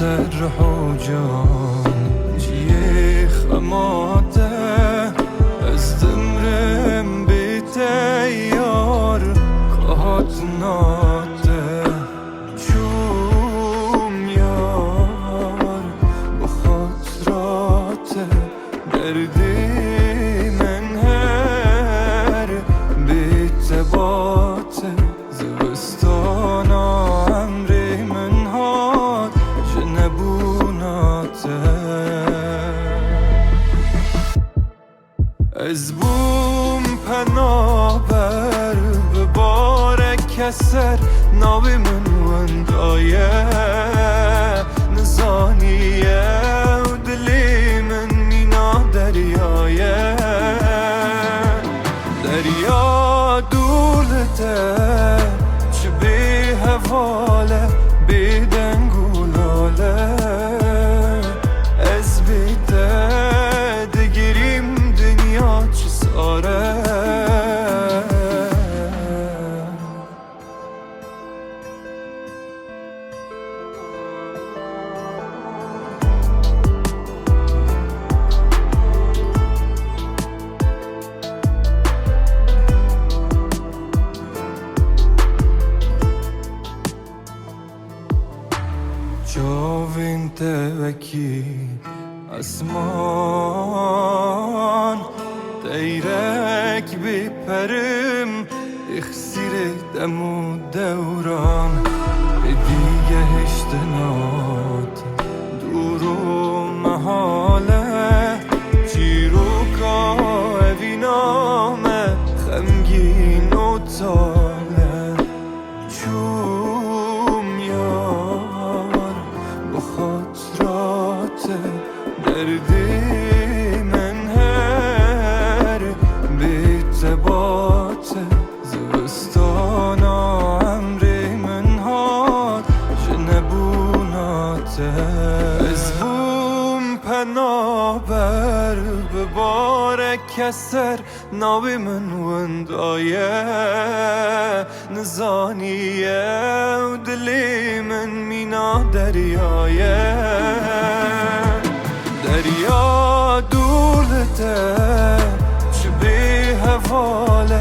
سر حجان جیه خماده از دمرم بیته یار کهات ناده چوم یار بخاطرات دردی من هر بیته باته زبستان عمری من هات جنبوناته از بوم پنابر به بار کسر ناوی من وندایه نزانیه و دلی من مینا دریایه دریا دولته چه بی حواله بی دنگولاله از بیته دگیریم دنیا چه ساره جاوین توکی اسمان دیرک بیپرم اخسیر دمو دوران به دیگه هشتنات دورو محاله چیروکا اوینامه خمگین و تاله چوم یار بخاطرات دردی من هر بیت بات زبستان عمری من هات جنبوناته از بوم پنابر به بار کسر ناوی من وندایه نزانیه و دلی من مینا دریایه دریا دولته چه بی حواله